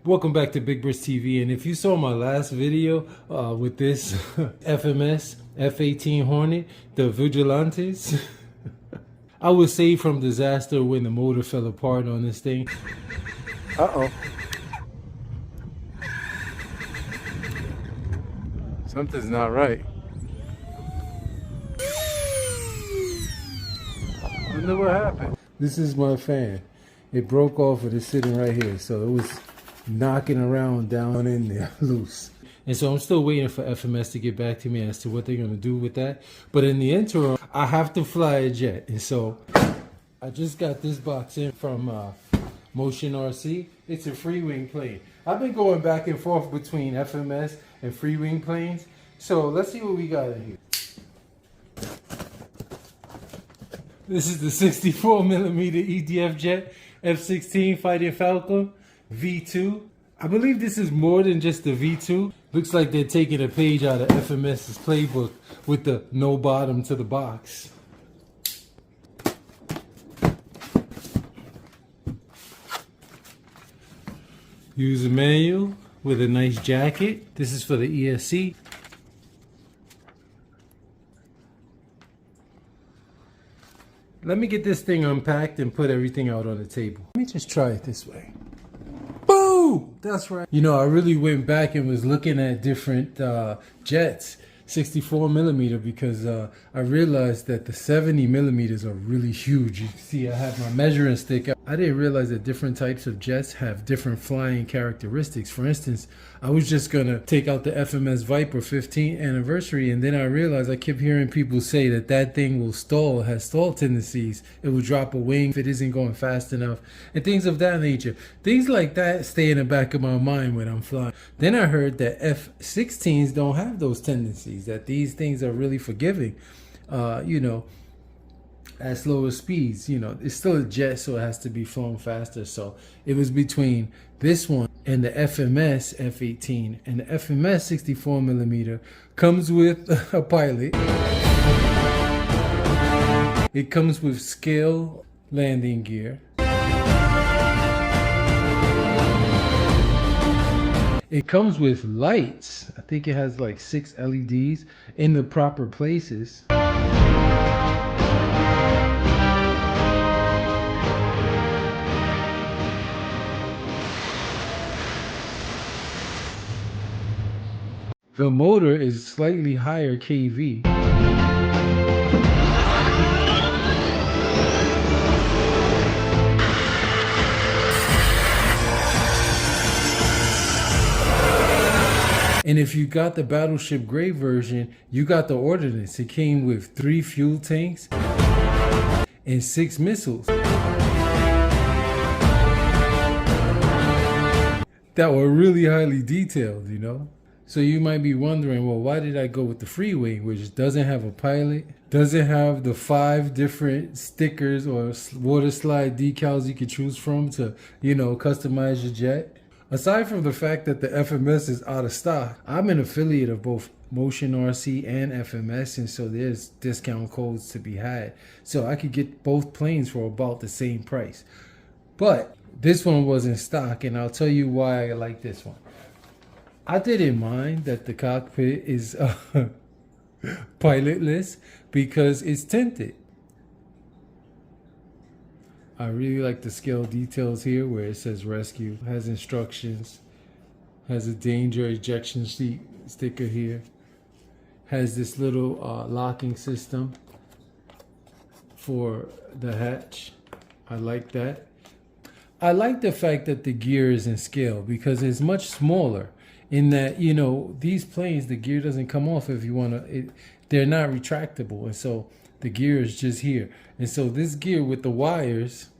Welcome back to Big Bris TV, and if you saw my last video with this FMS F-18 Hornet, the Vigilantes, I was saved from disaster when the motor fell apart on this thing. Uh-oh. Something's not right. I wonder what happened. This is my fan. It broke off and it's sitting right here, so it was knocking around down in there loose. And so I'm still waiting for FMS to get back to me as to what they're going to do with that. But in the interim, I have to fly a jet. And so I just got this box in from Motion RC. It's a Freewing plane. I've been going back and forth between FMS and Freewing planes. So let's see what we got in here. This is the 64mm EDF jet, F-16 Fighting Falcon V2. I believe this is more than just the V2. Looks like they're taking a page out of FMS's playbook with the no bottom to the box. User manual with a nice jacket. This is for the ESC. Let me get this thing unpacked and put everything out on the table. Let me just try it this way. Boom! That's right. You know, I really went back and was looking at different jets, 64mm, because I realized that the 70mm are really huge. You can see I have my measuring stick. I didn't realize that different types of jets have different flying characteristics. For instance, I was just gonna take out the FMS Viper 15th anniversary, and then I realized I kept hearing people say that that thing will stall, has stall tendencies. It will drop a wing if it isn't going fast enough, and things of that nature. Things like that stay in the back of my mind when I'm flying. Then I heard that F-16s don't have those tendencies, that these things are really forgiving, you know, at slower speeds. You know, it's still a jet, so it has to be flown faster. So it was between this one and the FMS F-18, and the FMS 64mm comes with a pilot. It comes with scale landing gear. It comes with lights. I think it has like 6 LEDs in the proper places. The motor is slightly higher kV. And if you got the Battleship Gray version, you got the ordnance. It came with 3 fuel tanks and 6 missiles that were really highly detailed, you know? So you might be wondering, well, why did I go with the Freewing, which doesn't have a pilot, doesn't have the 5 different stickers or water slide decals you could choose from to, you know, customize your jet? Aside from the fact that the FMS is out of stock, I'm an affiliate of both Motion RC and FMS, and so there's discount codes to be had. So I could get both planes for about the same price. But this one was in stock, and I'll tell you why I like this one. I didn't mind that the cockpit is pilotless because it's tinted. I really like the scale details here where it says rescue, has instructions, has a danger ejection seat sticker here, has this little locking system for the hatch. I like that. I like the fact that the gear is in scale because it's much smaller. In that, you know, these planes, the gear doesn't come off if you want to, they're not retractable. And so the gear is just here. And so this gear with the wires,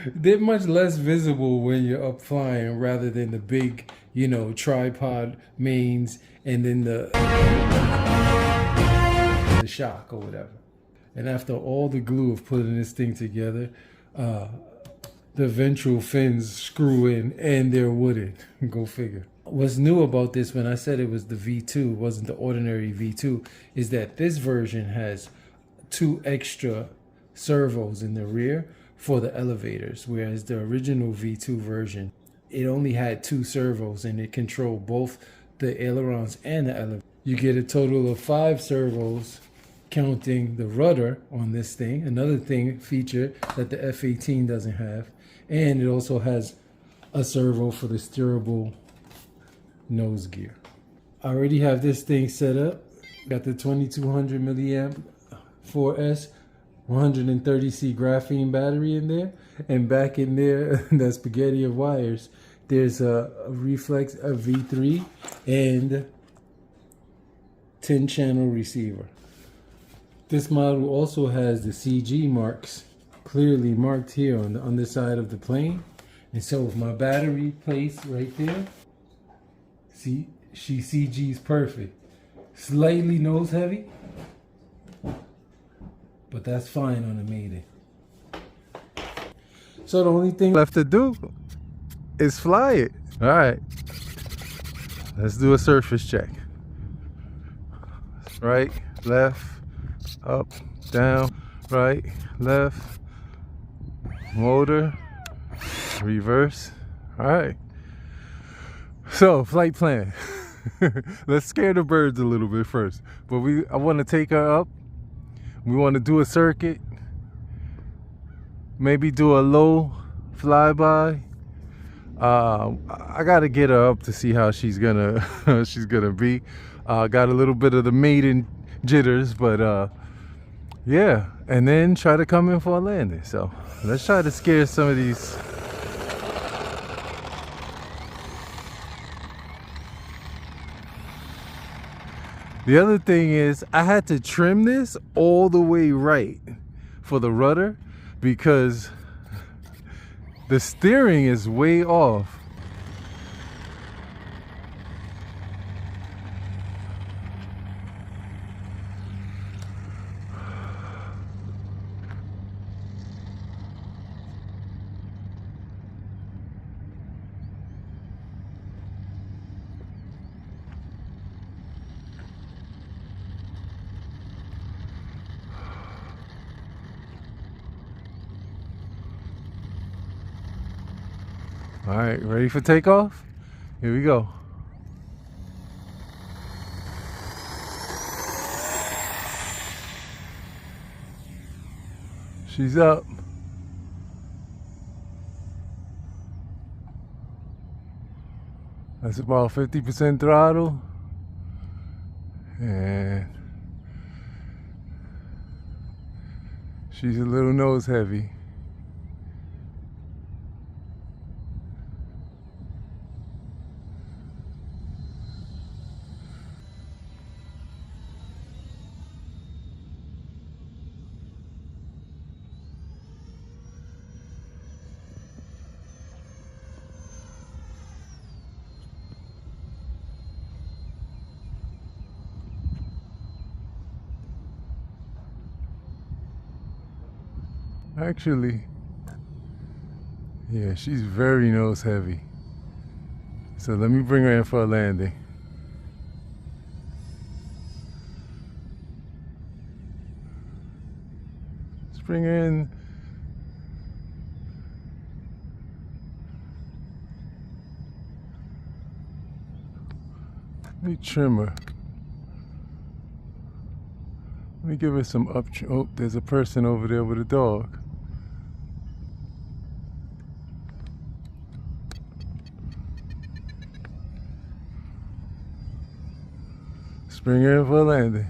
they're much less visible when you're up flying rather than the big, you know, tripod mains and then the shock or whatever. And after all the glue of putting this thing together, the ventral fins screw in and they're wooden. Go figure. What's new about this, when I said it was the V2, it wasn't the ordinary V2, is that this version has 2 extra servos in the rear for the elevators, whereas the original V2 version it only had 2 servos and it controlled both the ailerons and the elevator. You get a total of 5 servos counting the rudder on this thing. Another feature that the F-18 doesn't have. And it also has a servo for the steerable nose gear. I already have this thing set up. Got the 2200 milliamp 4S 130C graphene battery in there, and back in there, that spaghetti of wires, there's a reflex, a V3, and 10 channel receiver. This model also has the CG marks clearly marked here on the underside of the plane. And so with my battery placed right there, see, she CG's perfect. Slightly nose heavy, but that's fine on the Maiden. So the only thing left to do is fly it. All right, let's do a surface check. Right, left, up, down, right, left, motor, reverse. All right, so flight plan. Let's scare the birds a little bit first. But I want to take her up. We want to do a circuit. Maybe do a low flyby. I gotta get her up to see how she's gonna be. Got a little bit of the Maiden jitters, but yeah. And then try to come in for a landing. So let's try to scare some of these. The other thing is I had to trim this all the way right for the rudder because the steering is way off. All right, ready for takeoff? Here we go. She's up. That's about 50% throttle. And she's a little nose heavy. Actually, yeah, she's very nose heavy. So let me bring her in for a landing. Let's bring her in. Let me trim her. Let me give her some up. Oh, there's a person over there with a dog. Bring her in for a landing.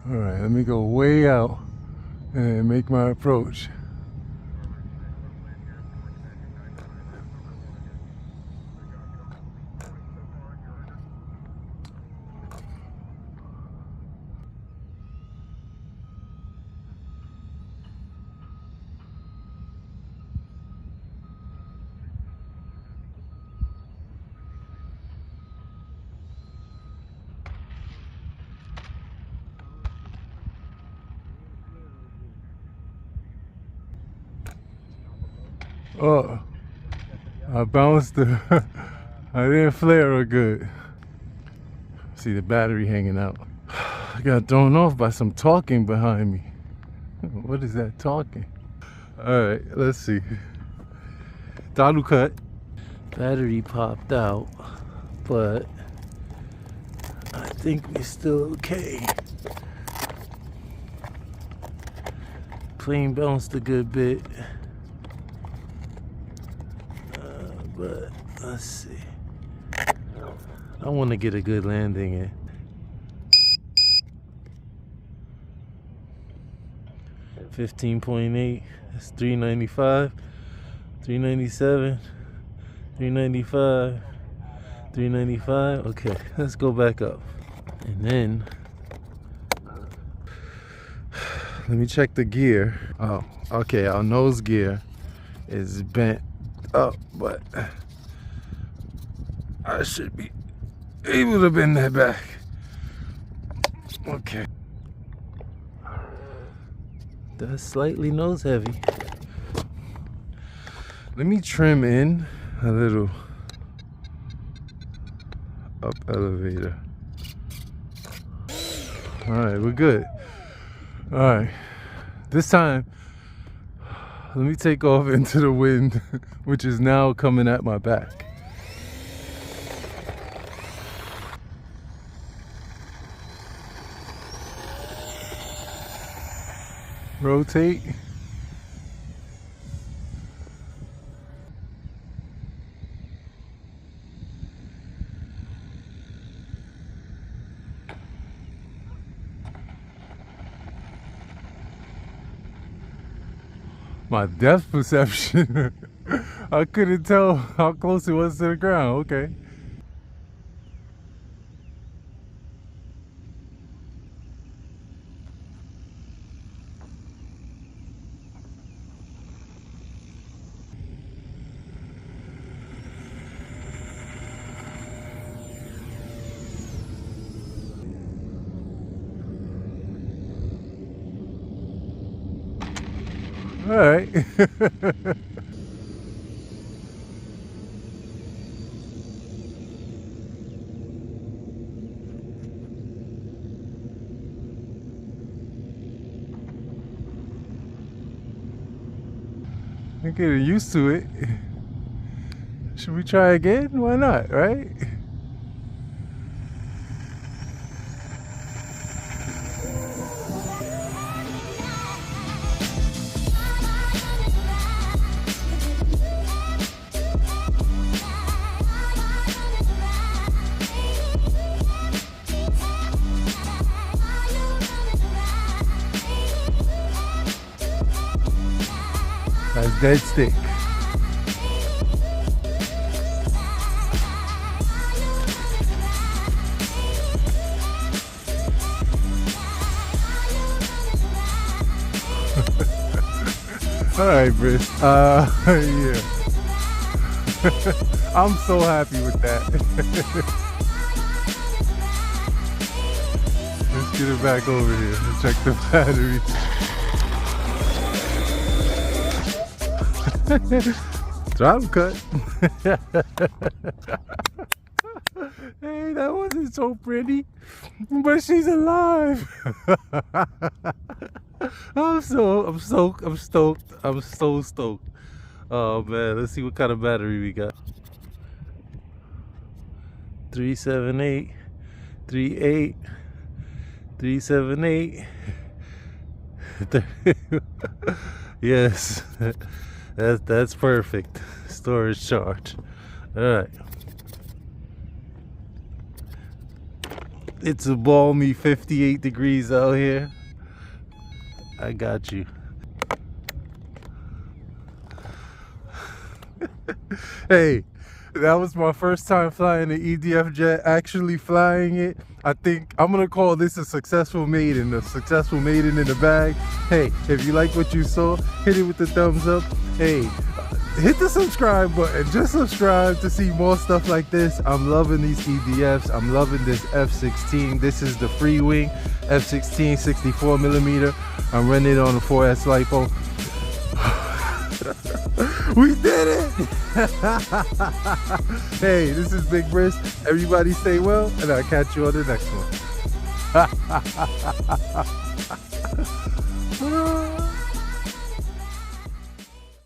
All right, let me go way out and make my approach. Oh, I bounced the, I didn't flare her good. See the battery hanging out. I got thrown off by some talking behind me. What is that talking? All right, let's see. Throttle cut. Battery popped out, but I think we're still okay. Plane bounced a good bit, but let's see. I want to get a good landing in. $15.8. That's 395, 397, 395, 395. Okay, let's go back up. And then let me check the gear. Oh, okay, our nose gear is bent up, but I should be able to bend that back. Okay. That's slightly nose heavy. Let me trim in a little up elevator. All right, we're good. All right, this time, let me take off into the wind, which is now coming at my back. Rotate. My depth perception. I couldn't tell how close it was to the ground. Okay. All right. I'm getting used to it. Should we try again? Why not, right? That's dead stick. All right, Bris. Yeah. I'm so happy with that. Let's get it back over here and check the battery. Throttle cut. Hey, that wasn't so pretty, but she's alive. I'm so stoked. Oh man, let's see what kind of battery we got. 378, 38, 378. Yes. That's perfect. Storage charge. All right. It's a balmy 58 degrees out here. I got you. Hey, that was my first time flying the EDF jet, actually flying it. I think I'm gonna call this a successful maiden, in the bag. Hey, if you like what you saw, hit it with the thumbs up. Hey, hit the subscribe button. Just subscribe to see more stuff like this. I'm loving these EDFs. I'm loving this F-16. This is the Freewing F-16 64mm. I'm running it on a 4S LiPo. We did it! Hey, this is Big Bris. Everybody stay well, and I'll catch you on the next one.